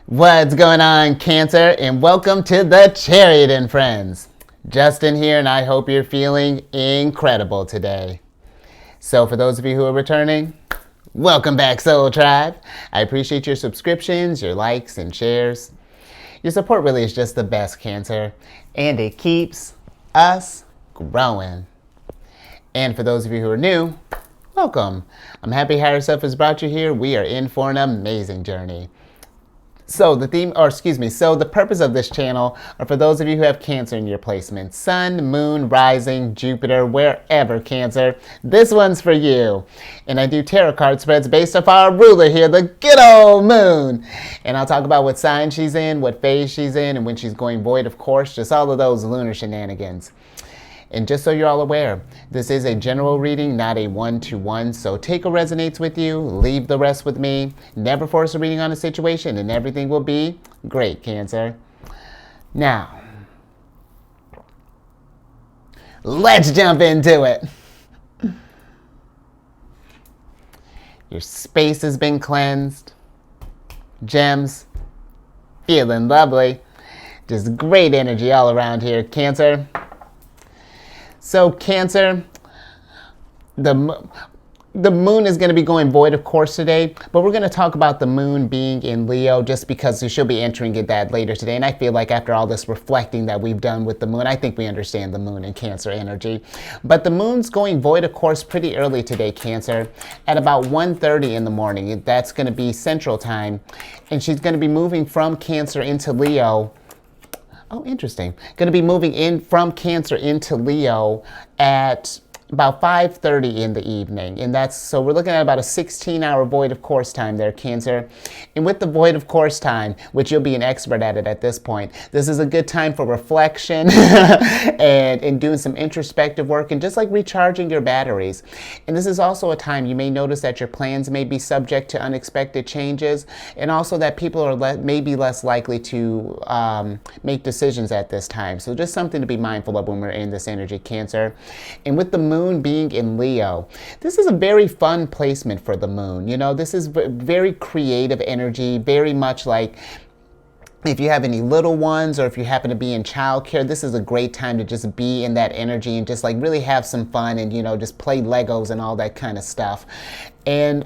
What's going on, Cancer, and welcome to the Chariot Friends. Justin here, and I hope you're feeling incredible today. So for those of you who are returning, welcome back, Soul Tribe. I appreciate your subscriptions, your likes, and shares. Your support really is just the best, Cancer, and it keeps us growing. And for those of you who are new, welcome. I'm happy Higher Self has brought you here. We are in for an amazing journey. So the purpose of this channel are for those of you who have Cancer in your placement. Sun, Moon, Rising, Jupiter, wherever, Cancer. This one's for you. And I do tarot card spreads based off our ruler here, the good old Moon. And I'll talk about what sign she's in, what phase she's in, and when she's going void, of course. Just all of those lunar shenanigans. And just so you're all aware, this is a general reading, not a one-to-one. So take what resonates with you, leave the rest with me. Never force a reading on a situation, and everything will be great, Cancer. Now, let's jump into it. Your space has been cleansed. Gems, feeling lovely. Just great energy all around here, Cancer. So Cancer, the moon is going to be going void, of course, today, but we're going to talk about the moon being in Leo just because she'll be entering it that later today. And I feel like after all this reflecting that we've done with the moon, I think we understand the moon and Cancer energy. But the moon's going void, of course, pretty early today, Cancer, at about 1:30 in the morning. That's going to be Central Time. And she's going to be moving from Cancer into Leo. Oh, interesting. Going to be moving in from Cancer into Leo at about 5:30 in the evening. And so we're looking at about a 16-hour void of course time there, Cancer. And with the void of course time, which you'll be an expert at it at this point, this is a good time for reflection and doing some introspective work and just like recharging your batteries. And this is also a time you may notice that your plans may be subject to unexpected changes, and also that people are maybe less likely to make decisions at this time. So just something to be mindful of when we're in this energy, Cancer. And with the moon being in Leo, this is a very fun placement for the moon. You know, this is very creative energy, very much like if you have any little ones or if you happen to be in childcare, this is a great time to just be in that energy and just like really have some fun and, you know, just play Legos and all that kind of stuff. And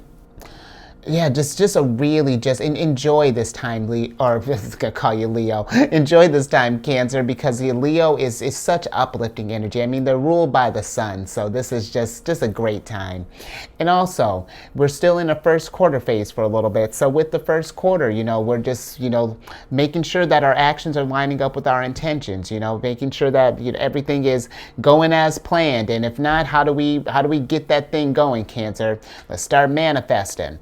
yeah, just a really enjoy this time, or I'm just gonna call you Leo. Enjoy this time, Cancer, because Leo is such uplifting energy. I mean, they're ruled by the sun, so this is just a great time. And also, we're still in a first quarter phase for a little bit. So with the first quarter, you know, we're just, you know, making sure that our actions are lining up with our intentions. You know, making sure that everything is going as planned. And if not, how do we get that thing going, Cancer? Let's start manifesting.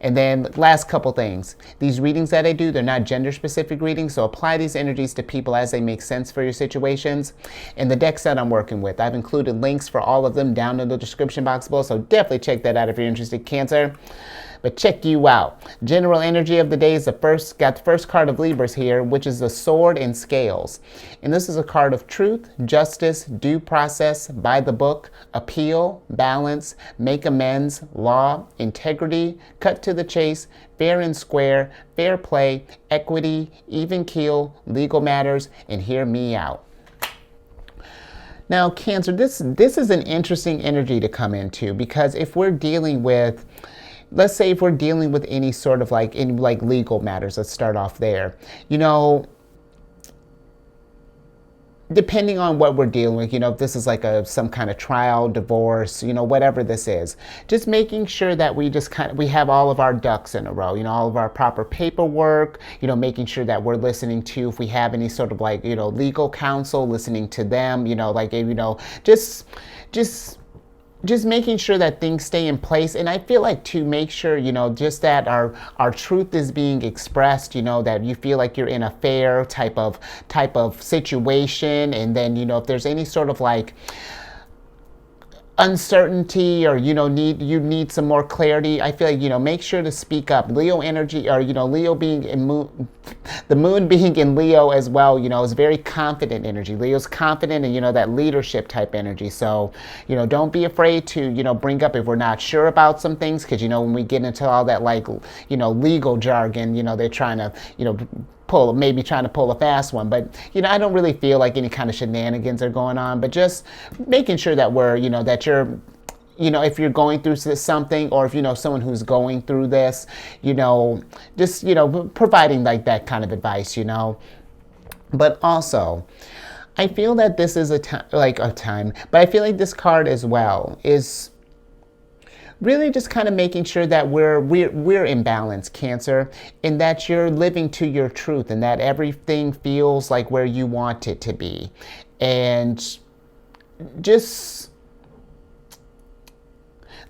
And then last couple things. These readings that I do, they're not gender specific readings, so apply these energies to people as they make sense for your situations. And the decks that I'm working with, I've included links for all of them down in the description box below, so definitely check that out if you're interested, Cancer. But check you out. General energy of the day is got the first card of Libras here, which is the Sword and Scales. And this is a card of truth, justice, due process, by the book, appeal, balance, make amends, law, integrity, cut to the chase, fair and square, fair play, equity, even keel, legal matters, and hear me out. Now, Cancer, this is an interesting energy to come into, because if we're dealing with, let's say if we're dealing with any sort of like legal matters, let's start off there. You know, depending on what we're dealing with, you know, if this is like some kind of trial, divorce, you know, whatever this is, just making sure that we have all of our ducks in a row, you know, all of our proper paperwork, you know, making sure that we're listening to, if we have any sort of like, you know, legal counsel, listening to them, you know, like, you know, just making sure that things stay in place. And I feel like to make sure, you know, just that our truth is being expressed, you know, that you feel like you're in a fair type of situation. And then, you know, if there's any sort of like uncertainty, or you need some more clarity, I feel like make sure to speak up. Leo energy, or Leo being in the moon being in Leo as well, is very confident energy. Leo's confident and that leadership type energy. So don't be afraid to bring up if we're not sure about some things, because when we get into all that like legal jargon, they're trying to maybe trying to pull a fast one. But I don't really feel like any kind of shenanigans are going on, but just making sure that we're that you're if you're going through something, or if someone who's going through this, just providing like that kind of advice. But also, I feel that this is a time, but I feel like this card as well is really just kind of making sure that we're in balance, Cancer, and that you're living to your truth, and that everything feels like where you want it to be. And just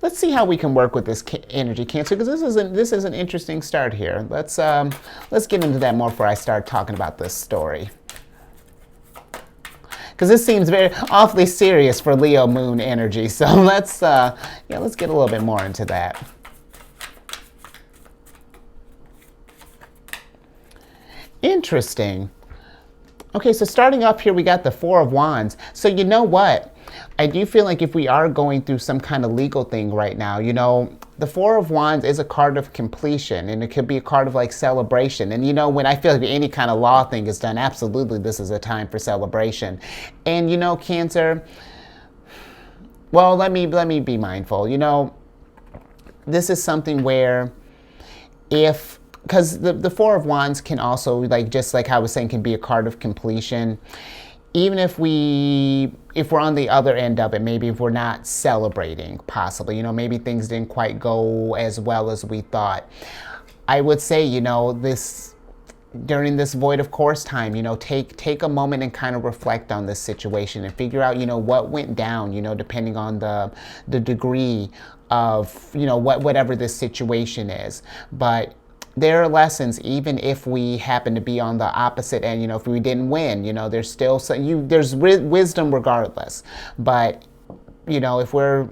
let's see how we can work with this energy, Cancer, because this is an interesting start here. Let's get into that more before I start talking about this story, because this seems very awfully serious for Leo moon energy. So let's get a little bit more into that. Interesting. Okay, so starting off here, we got the Four of Wands. So you know what? I do feel like if we are going through some kind of legal thing right now, the Four of Wands is a card of completion, and it could be a card of like celebration. And when I feel like any kind of law thing is done, absolutely this is a time for celebration. And Cancer, well, let me be mindful. This is something where because the Four of Wands can also, just like I was saying, can be a card of completion. Even if we're on the other end of it, maybe if we're not celebrating, possibly, maybe things didn't quite go as well as we thought. I would say, during this void of course time, take a moment and kind of reflect on this situation and figure out, what went down, depending on the degree of, whatever this situation is. But there are lessons, even if we happen to be on the opposite end, if we didn't win, there's still there's wisdom regardless. But, if we're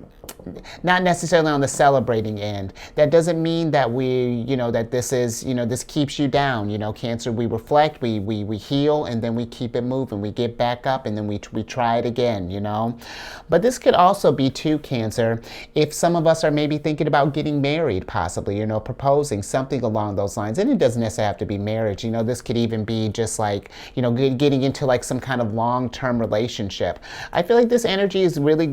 not necessarily on the celebrating end, that doesn't mean that that this is, this keeps you down. Cancer, we reflect, we heal, and then we keep it moving. We get back up, and then we try it again, But this could also be too, Cancer, if some of us are maybe thinking about getting married, possibly, proposing, something along those lines. And it doesn't necessarily have to be marriage. This could even be just like, getting into like some kind of long-term relationship. I feel like this energy is really,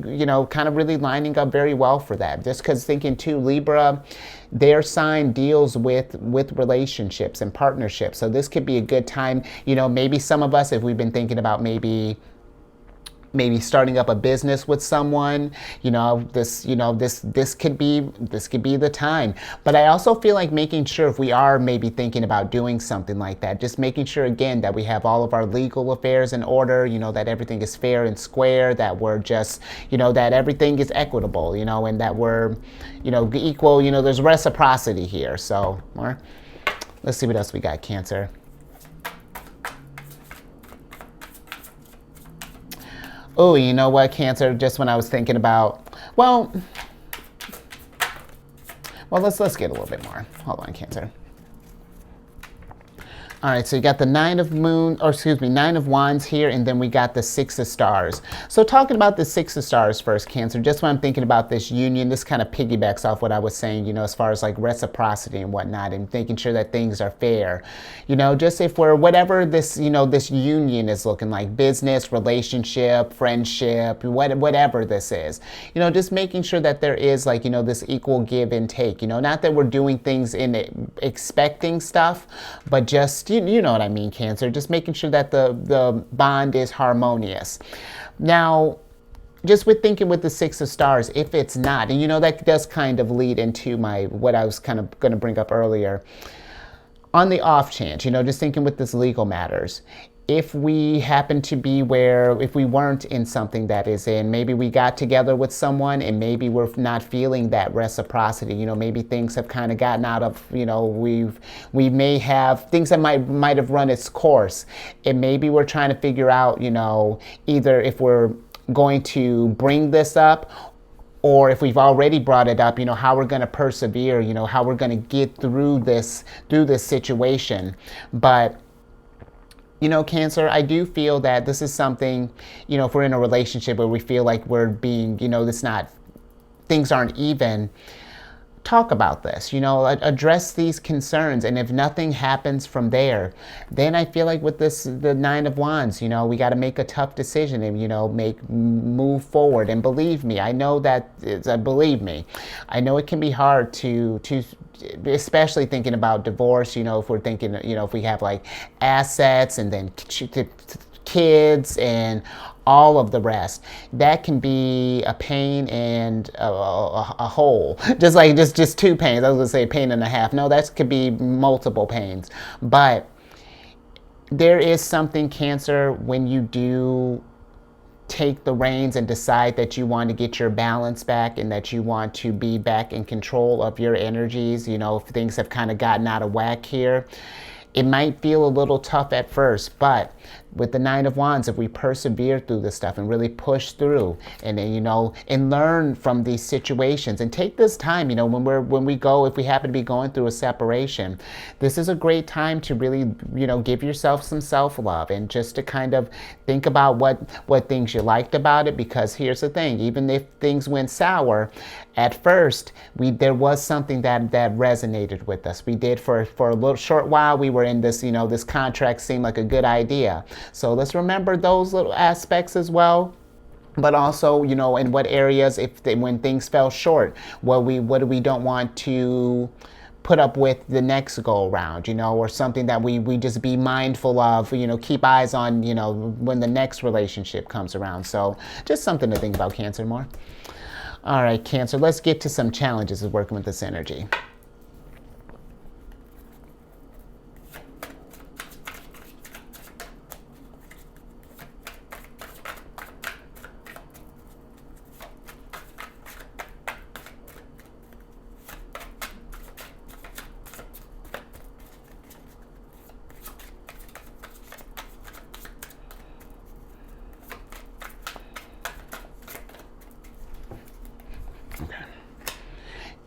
kind of really lining up very well for that. Just because thinking too, Libra, their sign deals with relationships and partnerships. So this could be a good time. Maybe some of us, if we've been thinking about maybe starting up a business with someone, this could be the time. But I also feel like making sure, if we are maybe thinking about doing something like that, just making sure again that we have all of our legal affairs in order, that everything is fair and square, that we're just, that everything is equitable, and that we're, equal, there's reciprocity here. So let's see what else we got, Cancer. Oh, you know what, Cancer? Just when I was thinking about, well, let's get a little bit more. Hold on, Cancer. All right, so you got the Nine of Wands here, and then we got the Six of Stars. So talking about the Six of Stars first, Cancer, just when I'm thinking about this union, this kind of piggybacks off what I was saying, as far as like reciprocity and whatnot, and making sure that things are fair. Just if we're, whatever this, this union is looking like, business, relationship, friendship, whatever this is, just making sure that there is like, this equal give and take, not that we're doing things in expecting stuff, but just, you know what I mean, Cancer, just making sure that the bond is harmonious. Now, just with thinking with the Six of Stars, if it's not, and that does kind of lead into what I was kind of going to bring up earlier, on the off chance, just thinking with this legal matters, if we happen to be if we weren't in something that is in, maybe we got together with someone and maybe we're not feeling that reciprocity, maybe things have kind of gotten out of, we may have things that might have run its course, and maybe we're trying to figure out, either if we're going to bring this up, or if we've already brought it up, how we're going to persevere, how we're going to get through this situation. But Cancer, I do feel that this is something, if we're in a relationship where we feel like we're being, things aren't even, talk about this, address these concerns. And if nothing happens from there, then I feel like with the Nine of Wands, we got to make a tough decision and, move forward. And believe me, I know it can be hard to especially thinking about divorce, if we're thinking, if we have like assets and then kids and all of the rest, that can be a pain and a whole. Just two pains. I was gonna say a pain and a half. No, that could be multiple pains. But there is something, Cancer, when you do take the reins and decide that you want to get your balance back and that you want to be back in control of your energies, if things have kind of gotten out of whack here, it might feel a little tough at first, but with the Nine of Wands, if we persevere through this stuff and really push through and then, and learn from these situations and take this time, when if we happen to be going through a separation, this is a great time to really, give yourself some self-love and just to kind of think about what things you liked about it. Because here's the thing, even if things went sour at first, there was something that resonated with us. We did for a little short while, we were in this, this contract seemed like a good idea. So let's remember those little aspects as well. But also, in what areas, when things fell short, what we don't want to put up with the next go around, or something that we just be mindful of, keep eyes on, when the next relationship comes around. So just something to think about, Cancer, more. All right, Cancer, let's get to some challenges of working with this energy.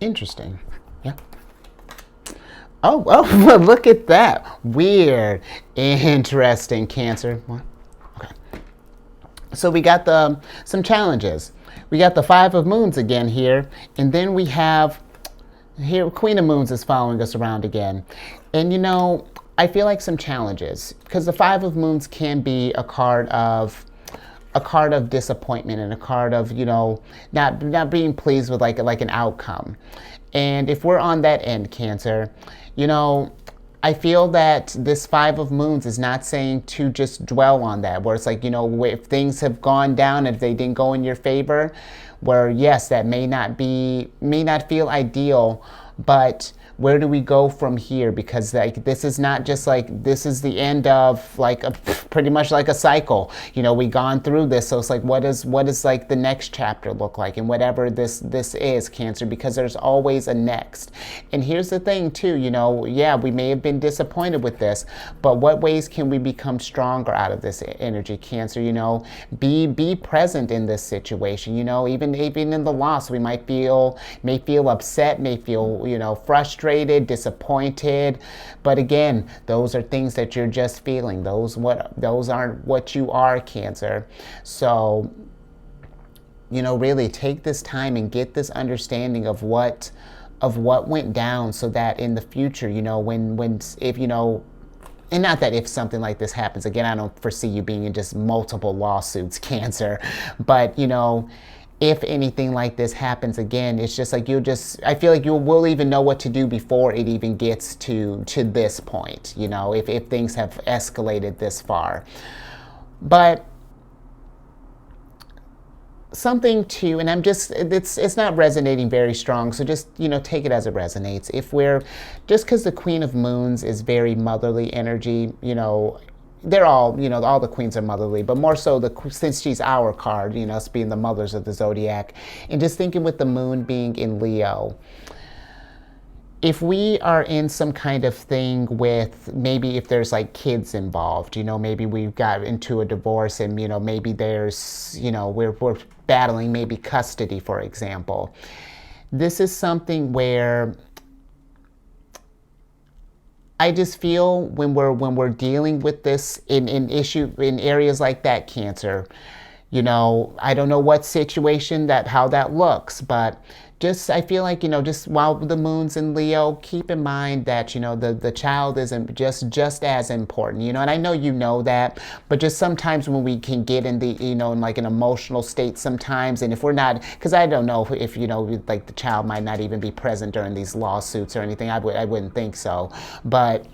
Interesting. Yeah. Oh, well, look at that. Weird. Interesting, Cancer. Okay. So we got some challenges. We got the Five of Moons again here. And then we have, here, Queen of Moons is following us around again. And, I feel like some challenges. Because the Five of Moons can be a card of disappointment and a card of, not being pleased with like an outcome. And if we're on that end, Cancer, I feel that this Five of Moons is not saying to just dwell on that, where it's like, if things have gone down, if they didn't go in your favor, where yes, that may not feel ideal, but where do we go from here? Because this is not just this is the end of pretty much like a cycle. We've gone through this, so it's like what does the next chapter look like, and whatever this is, Cancer, because there's always a next. And here's the thing too, yeah, we may have been disappointed with this, but what ways can we become stronger out of this energy, Cancer? Be present in this situation. Even in the loss, we may feel upset, may feel frustrated, disappointed, but again, those are things that you're just feeling. Those aren't what you are, Cancer. So really take this time and get this understanding of what went down, so that in the future, and not that if something like this happens again, I don't foresee you being in just multiple lawsuits, Cancer, but if anything like this happens again, it's just like I feel like you will even know what to do before it even gets to this point, if things have escalated this far. But something to, and it's not resonating very strong, so just, take it as it resonates. Just because the Queen of Moons is very motherly energy, they're all, all the queens are motherly, but more so since she's our card, us being the mothers of the zodiac. And just thinking with the moon being in Leo, if we are in some kind of thing with, maybe if there's kids involved, maybe we got into a divorce and, maybe there's, we're battling maybe custody, for example. This is something where I just feel when we're dealing with this in areas like that, Cancer, I don't know what situation how that looks, but just I feel like, just while the moon's in Leo, keep in mind that, the child isn't just as important, and I know that, but just sometimes when we can get in the, in like an emotional state sometimes, and if we're not, because I don't know if like the child might not even be present during these lawsuits or anything, I wouldn't think so, but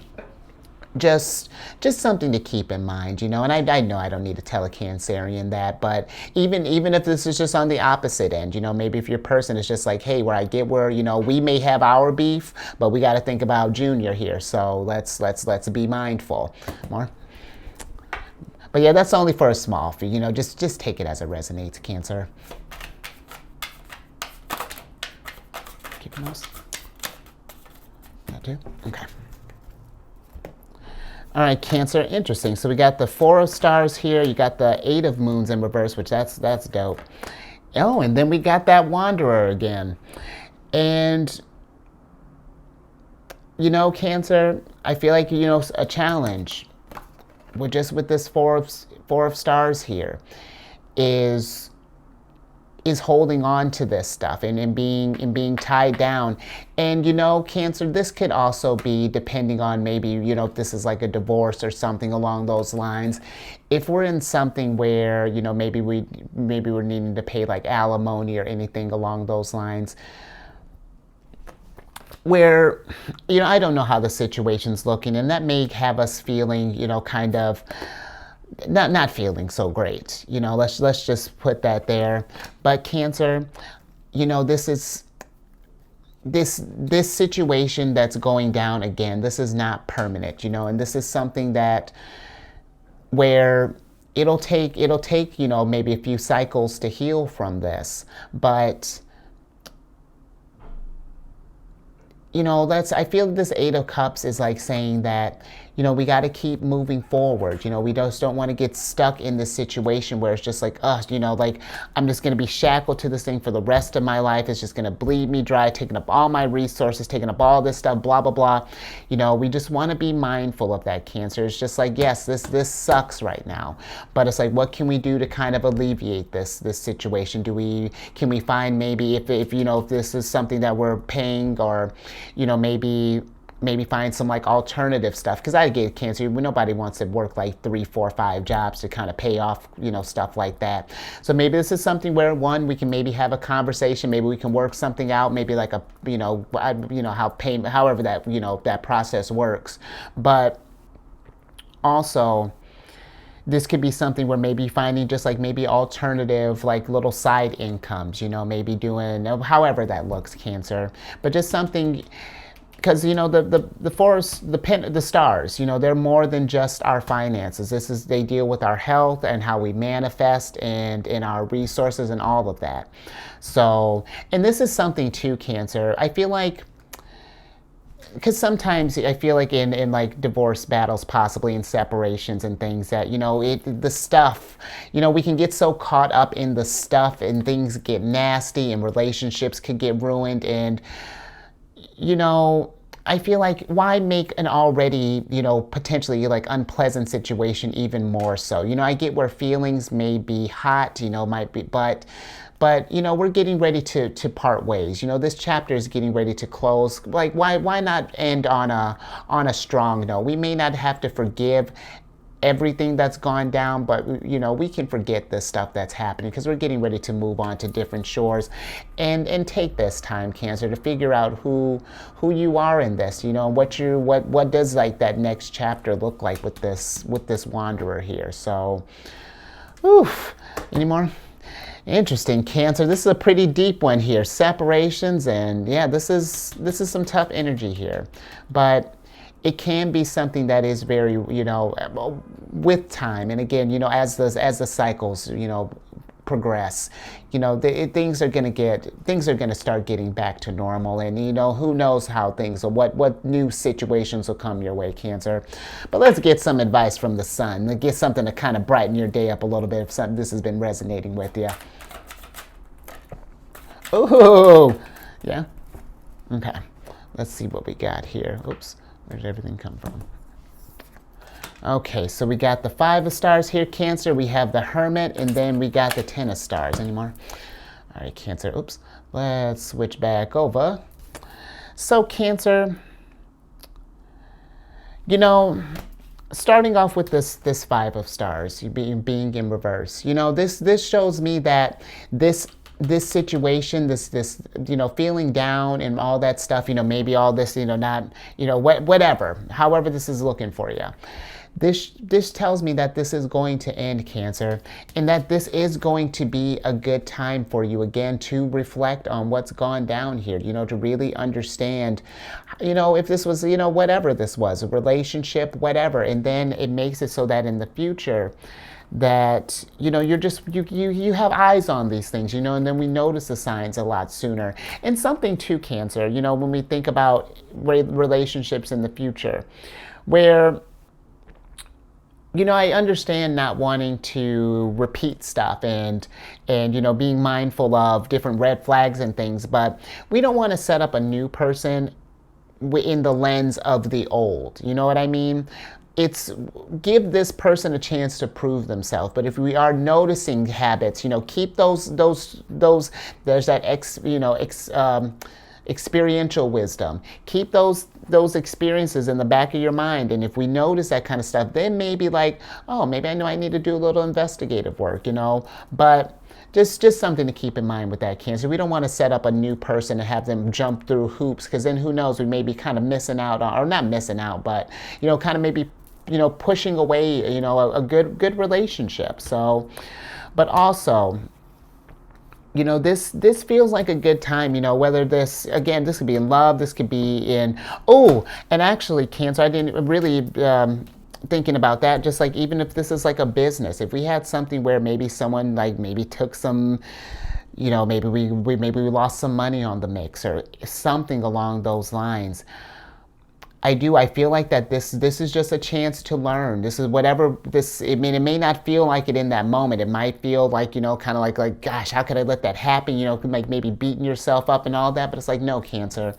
just something to keep in mind, and I know I don't need to tell a Cancerian that, but even if this is just on the opposite end, maybe if your person is just like, hey, where we may have our beef, but we got to think about Junior here, so let's be mindful. More. But yeah, that's only for a small fee, just take it as it resonates, Cancer. Keep those. That too? Okay. All right, Cancer, interesting. So we got the 4 of stars here. You got the 8 of moons in reverse, which that's dope. Oh, and then we got that wanderer again. And, Cancer, I feel like, a challenge with this 4 of stars here is holding on to this stuff and being tied down. And Cancer, this could also be depending on maybe, if this is like a divorce or something along those lines. If we're in something where, maybe we're needing to pay like alimony or anything along those lines, where, I don't know how the situation's looking, and that may have us feeling, kind of not feeling so great, let's just put that there. But Cancer, this is this situation that's going down again, this is not permanent, and this is something that where it'll take maybe a few cycles to heal from this, but I feel this 8 of Cups is like saying that, we got to keep moving forward. We just don't want to get stuck in this situation where it's just like, like I'm just going to be shackled to this thing for the rest of my life. It's just going to bleed me dry, taking up all my resources, taking up all this stuff, blah, blah, blah. We just want to be mindful of that, Cancer. It's just like, yes, this sucks right now, but it's like, what can we do to kind of alleviate this situation? Can we find maybe if this is something that we're paying, or, maybe find some like alternative stuff, because I get Cancer, nobody wants to work like 3, 4, 5 jobs to kind of pay off, stuff like that. So maybe this is something where, one, we can maybe have a conversation, maybe we can work something out, maybe like however that, that process works. But also, this could be something where maybe finding just like maybe alternative like little side incomes, maybe doing however that looks, Cancer, but just something. Because the forest, the stars, they're more than just our finances. They deal with our health and how we manifest and in our resources and all of that. So, and this is something too, Cancer. I feel like, because sometimes I feel like in like divorce battles, possibly in separations and things, that the stuff, we can get so caught up in the stuff and things get nasty and relationships could get ruined, and I feel like, why make an already, potentially like unpleasant situation even more so? I get where feelings may be hot, might be, but we're getting ready to part ways. This chapter is getting ready to close. Like, why not end on a strong note? We may not have to forgive everything that's gone down, but we can forget the stuff that's happening, because we're getting ready to move on to different shores, and take this time, Cancer, to figure out who you are in this, what does like that next chapter look like with this wanderer here. So, any more? Interesting, Cancer. This is a pretty deep one here. Separations, and yeah, this is some tough energy here, but it can be something that is very, with time. And again, as the cycles, progress, things are going to start getting back to normal. And, who knows how things, or what new situations will come your way, Cancer. But let's get some advice from the sun. Let's get something to kind of brighten your day up a little bit if this has been resonating with you. Ooh, yeah. Okay, let's see what we got here. Oops, where did everything come from? Okay, so we got the 5 of stars here, Cancer. We have the Hermit, and then we got the 10 of stars. Any more? All right, Cancer. Oops. Let's switch back over. So, Cancer, you know, starting off with this 5 of stars, being in reverse, you know, this shows me that this situation, this feeling down and all that stuff, you know, maybe all this, you know, not, you know, whatever, however this is looking for you. This tells me that this is going to end, Cancer, and that this is going to be a good time for you again to reflect on what's gone down here, you know, to really understand, you know, if this was, you know, whatever this was, a relationship, whatever, and then it makes it so that in the future that, you know, you're just, you have eyes on these things, you know, and then we notice the signs a lot sooner. And something too, Cancer, you know, when we think about relationships in the future, where, you know, I understand not wanting to repeat stuff and you know, being mindful of different red flags and things, but we don't want to set up a new person in the lens of the old. You know what I mean? It's give this person a chance to prove themselves. But if we are noticing habits, you know, keep those. There's that experiential wisdom. Keep those experiences in the back of your mind, and if we notice that kind of stuff, then maybe like, oh, maybe I know I need to do a little investigative work, you know. But just something to keep in mind with that, Cancer. We don't want to set up a new person and have them jump through hoops, because then who knows, we may be kind of missing out on, or not missing out, but, you know, kind of maybe, you know, pushing away, you know, a good relationship. So, but also, you know, this feels like a good time, you know, whether this, again, this could be in love, this could be in, oh, and actually, Cancer, I didn't really, thinking about that, just like even if this is like a business, if we had something where maybe someone like maybe took some, you know, maybe we lost some money on the mix or something along those lines. I feel like that this is just a chance to learn. This is whatever this, I mean, it may not feel like it in that moment. It might feel like, you know, kind of like, gosh, how could I let that happen? You know, like maybe beating yourself up and all that. But it's like, no, Cancer.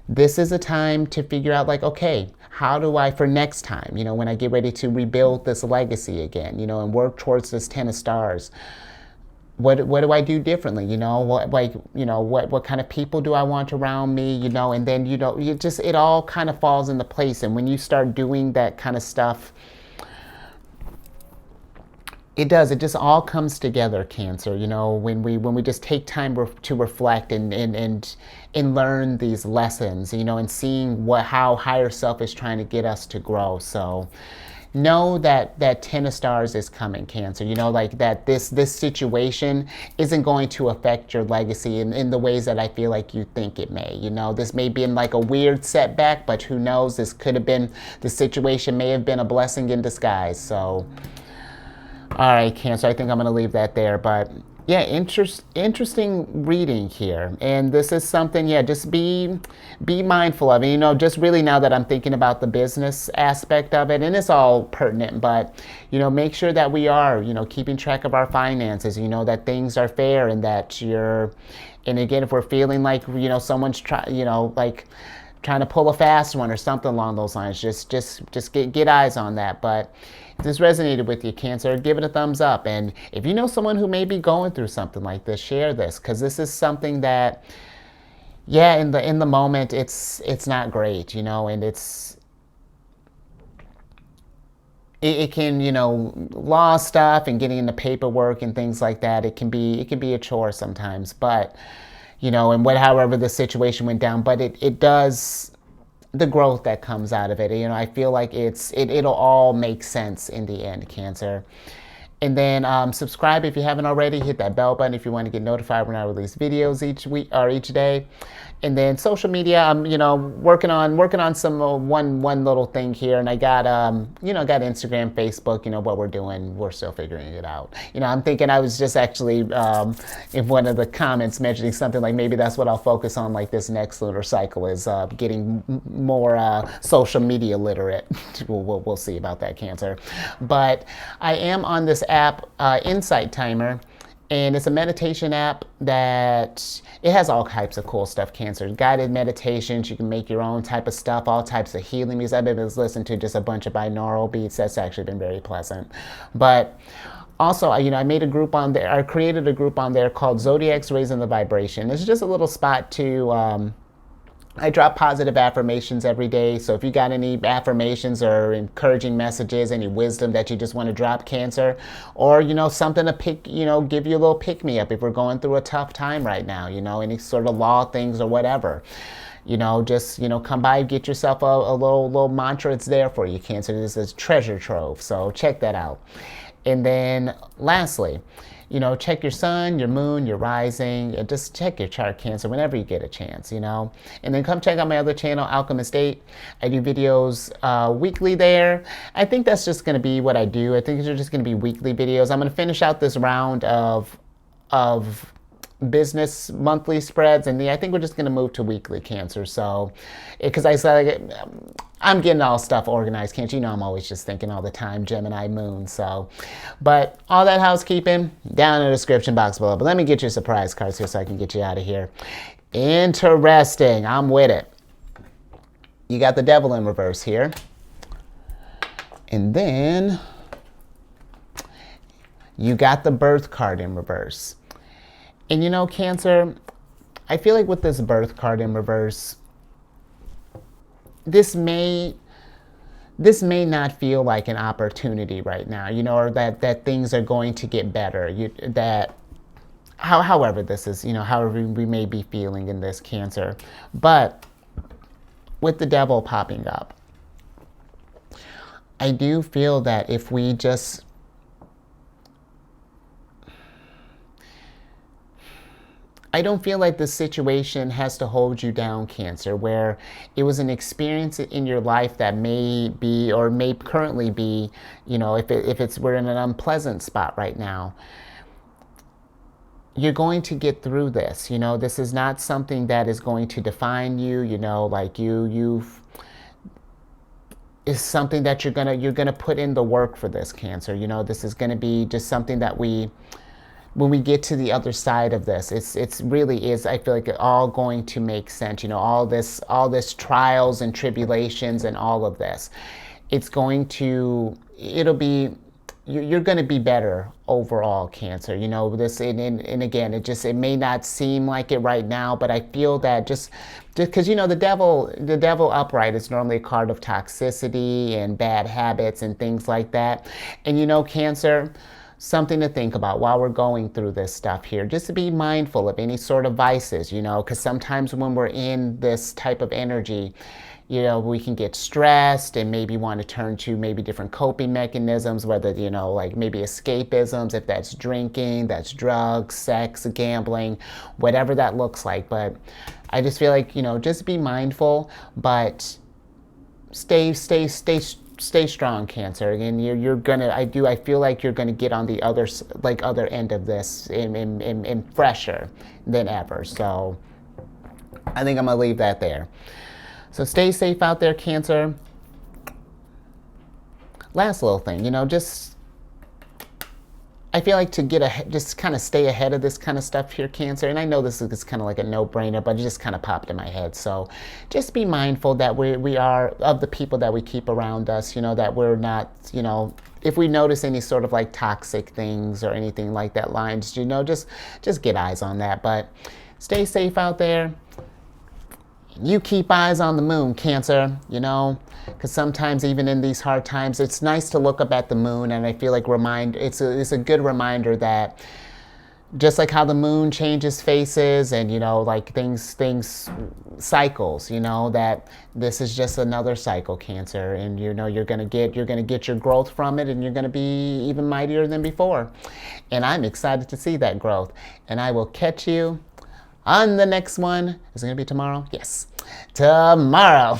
This is a time to figure out like, okay, how do I, for next time, you know, when I get ready to rebuild this legacy again, you know, and work towards this 10 of stars, what do I do differently? You know, what kind of people do I want around me? You know, and then, you know, it all kind of falls into place. And when you start doing that kind of stuff, it just all comes together, Cancer. You know, when we just take time to reflect and learn these lessons, you know, and seeing how higher self is trying to get us to grow. So know that 10 of stars is coming, Cancer. You know, like that this situation isn't going to affect your legacy in the ways that I feel like you think it may. You know, this may be in like a weird setback, but who knows? This could have been, the situation may have been a blessing in disguise. So, all right, Cancer, I think I'm going to leave that there. But yeah, interesting reading here. And this is something, yeah, just be mindful of it. You know, just really now that I'm thinking about the business aspect of it, and it's all pertinent, but, you know, make sure that we are, you know, keeping track of our finances, you know, that things are fair and that and again, if we're feeling like, you know, someone's trying to pull a fast one or something along those lines, just get eyes on that. But if this resonated with you, Cancer, give it a thumbs up. And if you know someone who may be going through something like this, share this, because this is something that, yeah, in the moment, it's not great, you know, and it can, you know, law stuff and getting into paperwork and things like that. It can be a chore sometimes, but, you know, and however the situation went down, but it does, the growth that comes out of it, you know, I feel like it'll all make sense in the end, Cancer. And then subscribe if you haven't already. Hit that bell button if you want to get notified when I release videos each week or each day. And then social media, I'm, you know, working on some one little thing here, and I got you know, got Instagram, Facebook. You know what we're doing, we're still figuring it out. You know, I'm thinking, I was just actually in one of the comments mentioning something like maybe that's what I'll focus on, like this next lunar cycle is getting more social media literate. We'll see about that, Cancer. But I am on this app, Insight Timer. And it's a meditation app that it has all types of cool stuff, Cancer. Guided meditations, you can make your own type of stuff, all types of healing music. I've been listening to just a bunch of binaural beats. That's actually been very pleasant. But also, I made a group on there. I created a group on there called Zodiac's Raising the Vibration. It's just a little spot to I drop positive affirmations every day. So if you got any affirmations or encouraging messages, any wisdom that you just want to drop, Cancer, or, something to give you a little pick me up if we're going through a tough time right now, any sort of law things or whatever. Just, come by, get yourself a little mantra. It's there for you, Cancer. This is treasure trove. So check that out. And then lastly, check your sun, your moon, your rising, and just check your chart, Cancer, whenever you get a chance, And then come check out my other channel, Alchemist 8. I do videos weekly there. I think that's just going to be what I do. I think they're just going to be weekly videos. I'm going to finish out this round of business monthly spreads, and I think we're just going to move to weekly, Cancer. So because I said I'm getting all stuff organized, Cancer. I'm always just thinking all the time, Gemini moon. So but all that housekeeping down in the description box below. But let me get you surprise cards here so I can get you out of here. Interesting. I'm with it. You got the Devil in reverse here, and then you got the Birth card in reverse. And Cancer, I feel like with this Birth card in reverse, this may not feel like an opportunity right now, or that things are going to get better. However this is, however we may be feeling in this, Cancer. But with the Devil popping up, I do feel that if we just I don't feel like this situation has to hold you down, Cancer, where it was an experience in your life that may be or may currently be, if we're in an unpleasant spot right now. You're going to get through this. This is not something that is going to define you. It's something that you're gonna put in the work for this, Cancer. This is gonna be just something that when we get to the other side of this, it's really is, I feel like it all going to make sense. All this trials and tribulations and all of this, you're going to be better overall, Cancer. This, and again, it may not seem like it right now, but I feel that just because, the devil upright is normally a card of toxicity and bad habits and things like that. And Cancer, something to think about while we're going through this stuff here, just to be mindful of any sort of vices, because sometimes when we're in this type of energy, we can get stressed and maybe want to turn to maybe different coping mechanisms, whether, like maybe escapisms, if that's drinking, that's drugs, sex, gambling, whatever that looks like. But I just feel like, just be mindful, but stay strong, Cancer, and you're gonna. I feel like you're gonna get on the other end of this in fresher than ever. So I think I'm gonna leave that there. So stay safe out there, Cancer. Last little thing, just I feel like to just kind of stay ahead of this kind of stuff here, Cancer. And I know this is kind of like a no-brainer, but it just kind of popped in my head. So just be mindful that we are of the people that we keep around us, that we're not, if we notice any sort of like toxic things or anything like that lines, just get eyes on that. But stay safe out there. You keep eyes on the moon, Cancer, because sometimes even in these hard times, it's nice to look up at the moon, and I feel like it's a good reminder that just like how the moon changes faces and, like things cycles, that this is just another cycle, Cancer, and you're gonna get your growth from it, and you're gonna be even mightier than before. And I'm excited to see that growth. And I will catch you on the next one. Is it going to be tomorrow? Yes. Tomorrow.